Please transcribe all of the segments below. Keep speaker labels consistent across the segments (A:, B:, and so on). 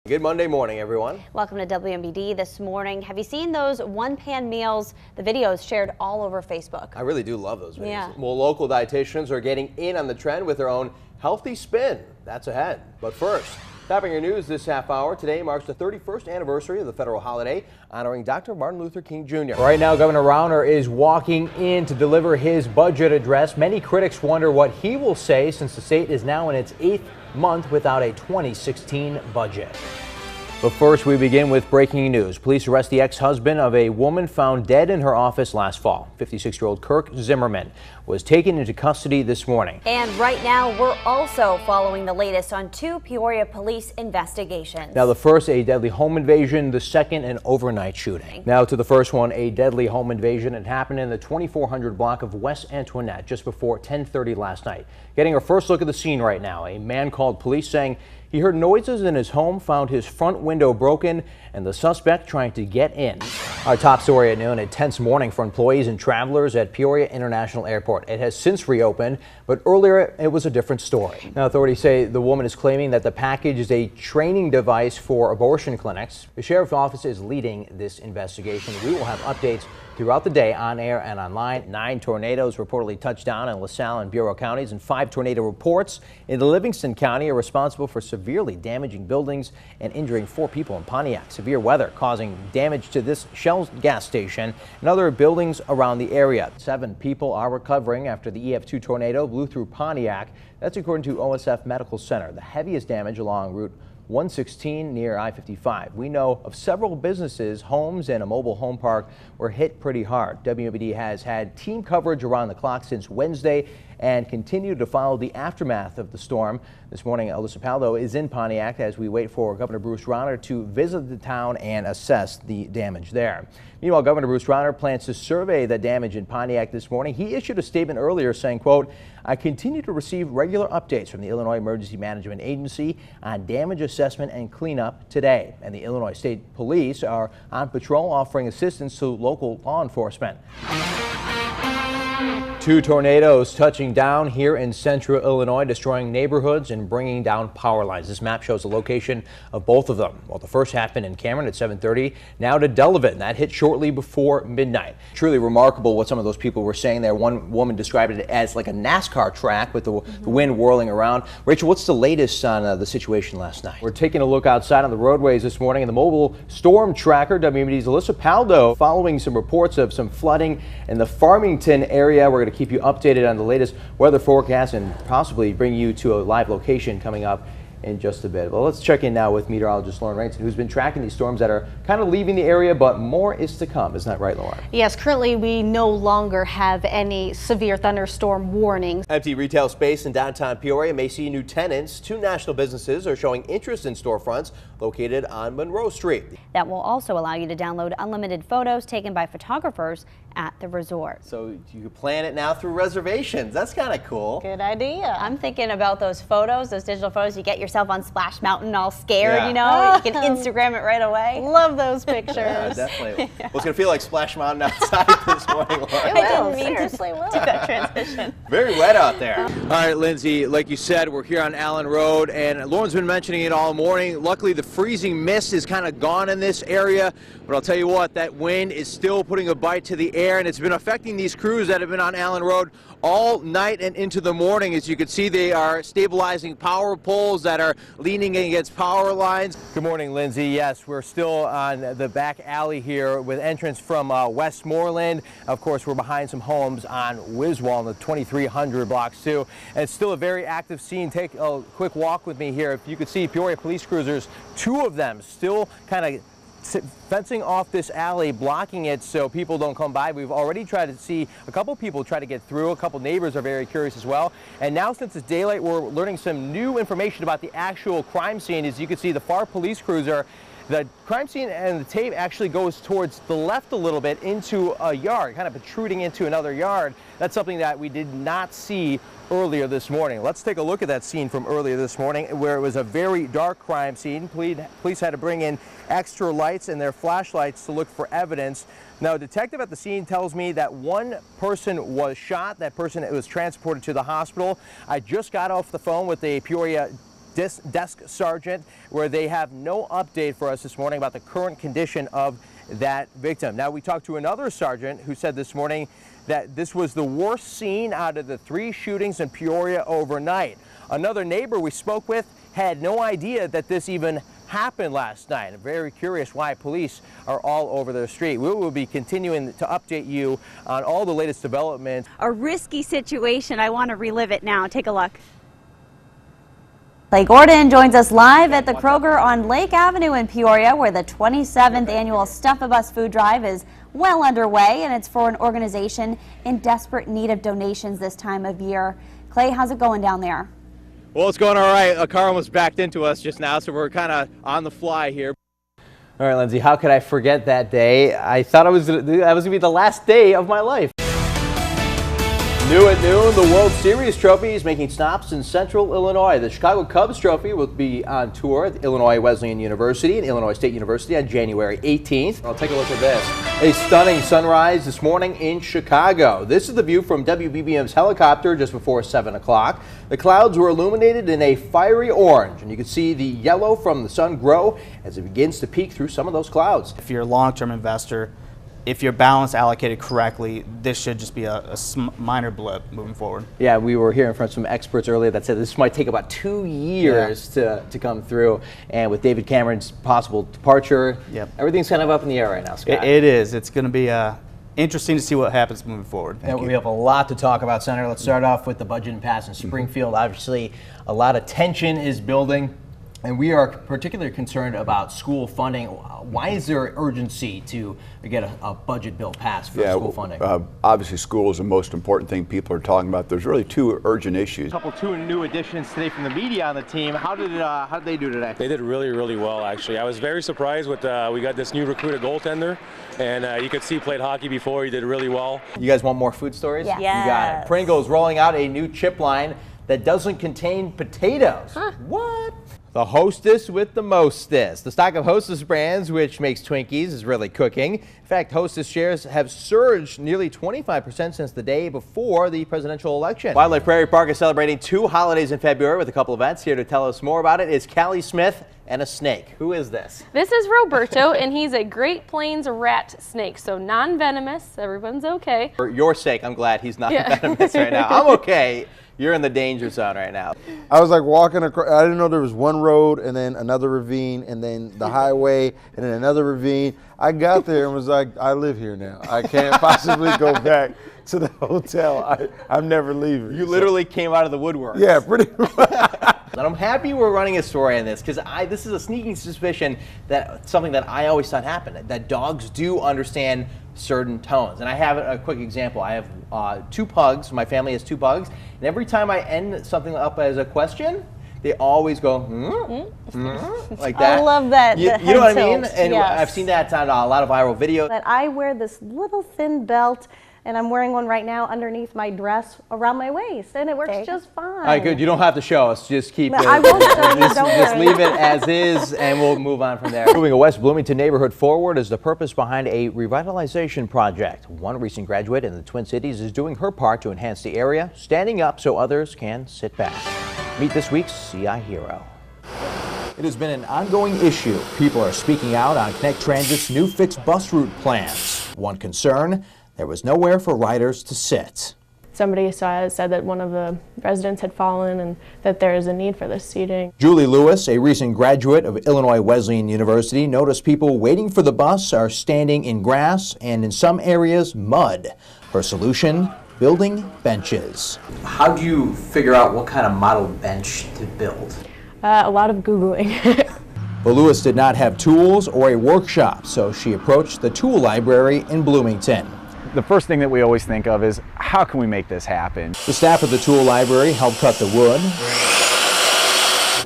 A: Good Monday morning, everyone.
B: Welcome to WMBD this morning. Have you seen those one-pan meals? The videos shared all over Facebook.
A: I really do love those videos.
B: Yeah.
A: Well, local dietitians are getting in on the trend with their own healthy spin. That's ahead. But first, topping your news this half hour, today marks the 31st anniversary of the federal holiday honoring Dr. Martin Luther King Jr. Right now, Governor Rauner is walking in to deliver his budget address. Many critics wonder what he will say since the state is now in its 8th month without a 2016 budget. But first, we begin with breaking news. Police arrest the ex-husband of a woman found dead in her office last fall. 56-year-old Kirk Zimmerman was taken into custody this morning.
B: And right now, we're also following the latest on 2 Peoria police investigations.
A: Now, the first, a deadly home invasion. The second, an overnight shooting. Now to the first one, a deadly home invasion. It happened in the 2400 block of West Antoinette just before 10:30 last night. Getting our first look at the scene right now. A man called police saying he heard noises in his home, found his front window broken, and the suspect trying to get in. Our top story at noon, a tense morning for employees and travelers at Peoria International Airport. It has since reopened, but earlier it was a different story. Now, authorities say the woman is claiming that the package is a training device for abortion clinics. The sheriff's office is leading this investigation. We will have updates throughout the day on air and online. 9 tornadoes reportedly touched down in LaSalle and Bureau counties, and 5 tornado reports in Livingston County are responsible for severely damaging buildings and injuring 4 people in Pontiac. Severe weather causing damage to this Shell gas station and other buildings around the area. 7 people are recovering after the EF2 tornado blew through Pontiac. That's according to OSF Medical Center. The heaviest damage along Route 116 near I-55. We know of several businesses, homes, and a mobile home park were hit pretty hard. WMBD has had team coverage around the clock since Wednesday and continue to follow the aftermath of the storm. This morning, Alyssa Paldo is in Pontiac as we wait for Governor Bruce Rauner to visit the town and assess the damage there. Meanwhile, Governor Bruce Rauner plans to survey the damage in Pontiac this morning. He issued a statement earlier saying, quote, "I continue to receive regular updates from the Illinois Emergency Management Agency on damage assessment and cleanup today." And the Illinois State Police are on patrol offering assistance to local law enforcement. 2 tornadoes touching down here in central Illinois, destroying neighborhoods and bringing down power lines. This map shows the location of both of them. Well, the first happened in Cameron at 7:30, now to Delavan. That hit shortly before midnight. Truly remarkable what some of those people were saying there. One woman described it as like a NASCAR track with the wind whirling around. Rachel, what's the latest on the situation last night? We're taking a look outside on the roadways this morning in the mobile storm tracker. WMBD's Alyssa Paldo following some reports of some flooding in the Farmington area. We're going to keep you updated on the latest weather forecast and possibly bring you to a live location coming up in just a bit. Well, let's check in now with meteorologist Lauren Ranson, who's been tracking these storms that are kind of leaving the area, but more is to come. Isn't that right, Lauren?
C: Yes, currently we no longer have any severe thunderstorm warnings.
A: Empty retail space in downtown Peoria may see new tenants. 2 national businesses are showing interest in storefronts located on Monroe Street.
B: That will also allow you to download unlimited photos taken by photographers at the resort.
A: So you can plan it now through reservations. That's kind of cool.
C: Good idea.
B: I'm thinking about those photos, those digital photos. You get yourself on Splash Mountain all scared,
A: Yeah.
B: you know, you can Instagram it right away.
C: Love those pictures.
A: Yeah, definitely. Well, it's going to feel like Splash Mountain outside this morning. Lauren.
B: I didn't mean to
C: Seriously will.
B: do that transition.
A: Very wet out there. All right, Lindsay, like you said, we're here on Allen Road, and Lauren's been mentioning it all morning. Luckily, the freezing mist is kind of gone in this area, but I'll tell you what, that wind is still putting a bite to the air, and it's been affecting these crews that have been on Allen Road all night and into the morning. As you can see, they are stabilizing power poles that are leaning against power lines. Good morning, Lindsay. Yes, we're still on the back alley here with entrance from Westmoreland. Of course, we're behind some homes on Wiswall in the 2300 blocks too. And it's still a very active scene. Take a quick walk with me here. If you could see Peoria police cruisers, 2 of them still kind of fencing off this alley, blocking it so people don't come by. We've already tried to see a couple people try to get through. A couple neighbors are very curious as well. And now, since it's daylight, we're learning some new information about the actual crime scene. As you can see, the FAR police cruiser, the crime scene and the tape actually goes towards the left a little bit into a yard, kind of protruding into another yard. That's something that we did not see earlier this morning. Let's take a look at that scene from earlier this morning, where it was a very dark crime scene. Police had to bring in extra lights and their flashlights to look for evidence. Now, a detective at the scene tells me that 1 person was shot. That person was transported to the hospital. I just got off the phone with a Peoria desk sergeant, where they have no update for us this morning about the current condition of that victim. Now, we talked to another sergeant who said this morning that this was the worst scene out of the 3 shootings in Peoria overnight. Another neighbor we spoke with had no idea that this even happened last night. I'm very curious why police are all over the street. We will be continuing to update you on all the latest developments.
D: A risky situation. I want to relive it now. Take a look.
B: Clay Gordon joins us live at the Kroger on Lake Avenue in Peoria, where the 27th annual Stuff a Bus food drive is well underway, and it's for an organization in desperate need of donations this time of year. Clay, how's it going down there?
E: Well, it's going all right. A car almost backed into us just now, so we're kind of on the fly here.
A: All right, Lindsay, how could I forget that day? I thought that was going to be the last day of my life. New at noon, the World Series trophy is making stops in central Illinois. The Chicago Cubs trophy will be on tour at Illinois Wesleyan University and Illinois State University on January 18th. I'll take a look at this. A stunning sunrise this morning in Chicago. This is the view from WBBM's helicopter just before 7 o'clock. The clouds were illuminated in a fiery orange, and you can see the yellow from the sun grow as it begins to peek through some of those clouds.
F: If you're a long-term investor, if your balance allocated correctly, this should just be a minor blip moving forward.
A: Yeah, we were hearing from some experts earlier that said this might take about 2 years to come through. And with David Cameron's possible departure, everything's kind of up in the air right now, Scott.
F: It is. It's going to be interesting to see what happens moving forward.
A: And we have a lot to talk about, Senator. Let's start off with the budget impasse in Springfield. Obviously, a lot of tension is building. And we are particularly concerned about school funding. Why is there urgency to get a budget bill passed for school funding?
G: Obviously, school is the most important thing people are talking about. There's really 2 urgent issues.
E: Two new additions today from the media on the team. How did they do today?
H: They did really, really well, actually. I was very surprised with we got this new recruited goaltender, and you could see he played hockey before. He did really well.
A: You guys want more food stories?
B: Yes.
A: You got it. Pringles rolling out a new chip line that doesn't contain potatoes.
B: Huh.
A: What? The Hostess with the mostest. The stock of Hostess brands, which makes Twinkies, is really cooking. In fact, Hostess shares have surged nearly 25% since the day before the presidential election. Wildlife Prairie Park is celebrating 2 holidays in February with a couple events. Here to tell us more about it is Callie Smith and a snake. Who is this?
I: This is Roberto, and he's a Great Plains rat snake, so non-venomous. Everyone's okay.
A: For your sake, I'm glad he's not venomous right now. I'm okay. You're in the danger zone right now.
J: I was like walking across, I didn't know there was one road and then another ravine and then the highway and then another ravine. I got there and was like, I live here now. I can't possibly go back to the hotel. I'm never leaving.
A: You literally came out of the woodwork.
J: Yeah, pretty much.
A: And I'm happy we're running a story on this because this is a sneaking suspicion that something that I always thought happened, that dogs do understand certain tones. And I have a quick example. I have 2 pugs. My family has 2 pugs. And every time I end something up as a question, they always go, like that.
C: I love that.
A: You know what I mean? And I've seen that on a lot of viral videos.
C: That I wear this little thin belt, and I'm wearing one right now underneath my dress around my waist, and it works just fine.
A: All right, good. You don't have to show us. Just keep it.
C: I won't show you,
A: just leave it as is, and we'll move on from there. Moving a West Bloomington neighborhood forward is the purpose behind a revitalization project. One recent graduate in the Twin Cities is doing her part to enhance the area, standing up so others can sit back. Meet this week's CI hero. It has been an ongoing issue. People are speaking out on Connect Transit's new fixed bus route plans. One concern, there was nowhere for riders to sit.
I: Somebody said that one of the residents had fallen and that there is a need for this seating.
A: Julie Lewis, a recent graduate of Illinois Wesleyan University, noticed people waiting for the bus are standing in grass and in some areas mud. Her solution, building benches. How do you figure out what kind of model bench to build?
I: A lot of Googling.
A: But Lewis did not have tools or a workshop, so she approached the tool library in Bloomington.
K: The first thing that we always think of is, how can we make this happen?
A: The staff of the tool library helped cut the wood.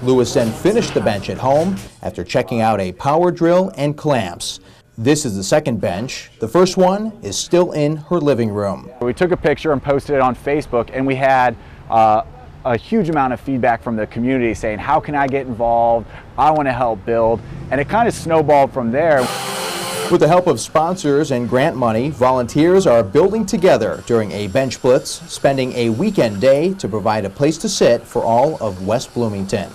A: Lewis then finished the bench at home after checking out a power drill and clamps. This is the second bench. The first one is still in her living room.
K: We took a picture and posted it on Facebook, and we had a huge amount of feedback from the community saying, how can I get involved? I want to help build. And it kind of snowballed from there. With the help of sponsors and grant money, volunteers are building together during a bench blitz, spending a weekend day to provide a place to sit for all of West Bloomington.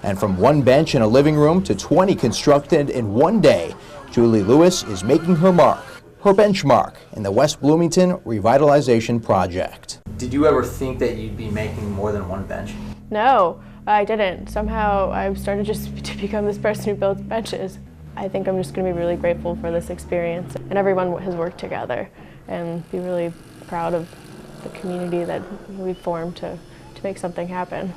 A: And from one bench in a living room to 20 constructed in one day, Julie Lewis is making her mark, her benchmark, in the West Bloomington Revitalization Project. Did you ever think that you'd be making more than one bench?
I: No, I didn't. Somehow I started just to become this person who builds benches. I think I'm just going to be really grateful for this experience, and everyone has worked together, and be really proud of the community that we've formed to make something happen.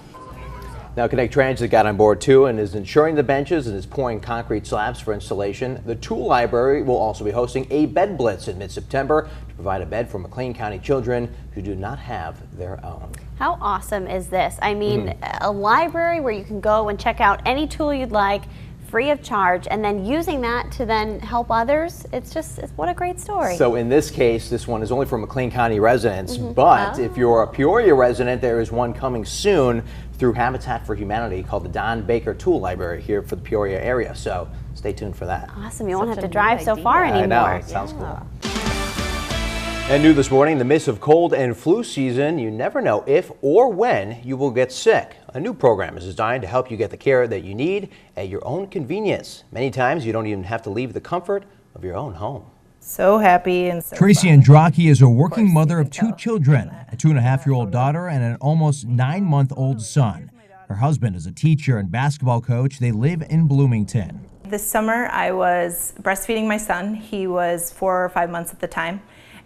A: Now, Connect Transit got on board too and is insuring the benches and is pouring concrete slabs for installation. The Tool Library will also be hosting a bed blitz in mid-September to provide a bed for McLean County children who do not have their own.
B: How awesome is this? I mean, a library where you can go and check out any tool you'd like, free of charge, and then using that to then help others. It's what a great story.
A: So in this case, this one is only for McLean County residents, but if you're a Peoria resident, there is one coming soon through Habitat for Humanity called the Don Baker Tool Library here for the Peoria area. So stay tuned for that.
B: Awesome. You won't have to drive so far anymore.
A: I know. It sounds cool. And new this morning, in the midst of cold and flu season, you never know if or when you will get sick. A new program is designed to help you get the care that you need at your own convenience. Many times you don't even have to leave the comfort of your own home.
L: So happy and so
M: Tracy Andraki is a working mother of two children, a 2.5-year-old daughter and an almost 9-month-old son. Her husband is a teacher and basketball coach. They live in Bloomington.
L: This summer I was breastfeeding my son. He was 4 or 5 months at the time,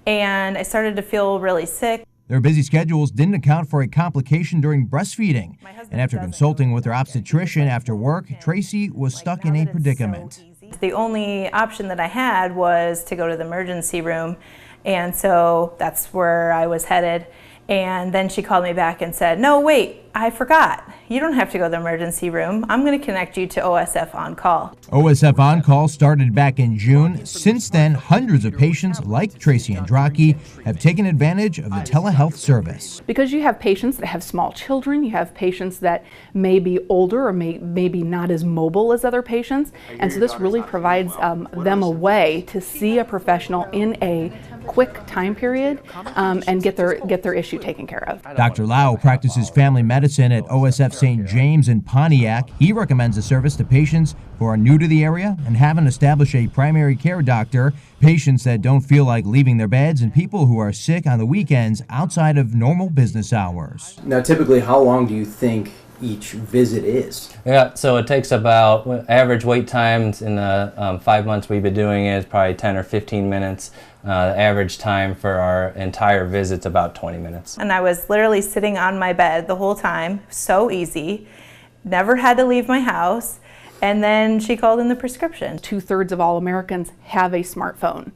L: and I started to feel really sick.
M: Their busy schedules didn't account for a complication during breastfeeding. And after consulting with her obstetrician after work, Tracy was stuck in a predicament.
L: The only option that I had was to go to the emergency room, and so that's where I was headed. And then she called me back and said, "No, wait, I forgot. You don't have to go to the emergency room. I'm going to connect you to OSF On Call."
M: OSF On Call started back in June. Since then, hundreds of patients like Tracy Andraki have taken advantage of the telehealth service.
N: Because you have patients that have small children, you have patients that may be older or maybe not as mobile as other patients, and so this really provides them a way to see a professional in a quick time period and get their issue taken care of.
M: Dr. Lau practices family medicine at OSF St. James in Pontiac. He recommends the service to patients who are new to the area and haven't established a primary care doctor, patients that don't feel like leaving their beds, and people who are sick on the weekends outside of normal business hours.
A: Now, typically, how long do you think each visit is?
O: Yeah, so it takes about, average wait times in the 5 months we've been doing it is probably 10 or 15 minutes. Average time for our entire visit's about 20 minutes.
L: And I was literally sitting on my bed the whole time, so easy, never had to leave my house, and then she called in the prescription.
N: 2/3 of all Americans have a smartphone.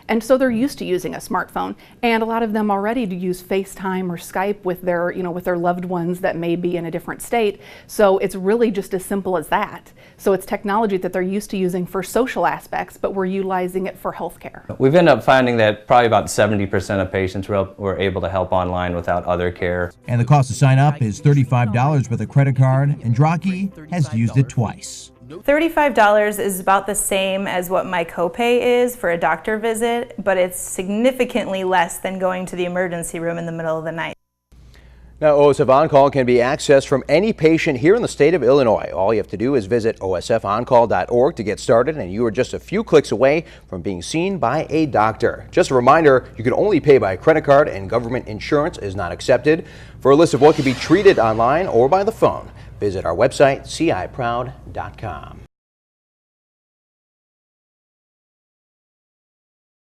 N: And so they're used to using a smartphone, and a lot of them already do use FaceTime or Skype with their, with their loved ones that may be in a different state. So it's really just as simple as that. So it's technology that they're used to using for social aspects, but we're utilizing it for healthcare.
O: We've ended up finding that probably about 70% of patients were able to help online without other care.
M: And the cost to sign up is $35 with a credit card. Andraki has used it twice.
L: $35 is about the same as what my copay is for a doctor visit, but it's significantly less than going to the emergency room in the middle of the night.
A: Now, OSF On Call can be accessed from any patient here in the state of Illinois. All you have to do is visit osfoncall.org to get started, and you are just a few clicks away from being seen by a doctor. Just a reminder, you can only pay by credit card, and government insurance is not accepted. For a list of what can be treated online or by the phone, visit our website, ciproud.com.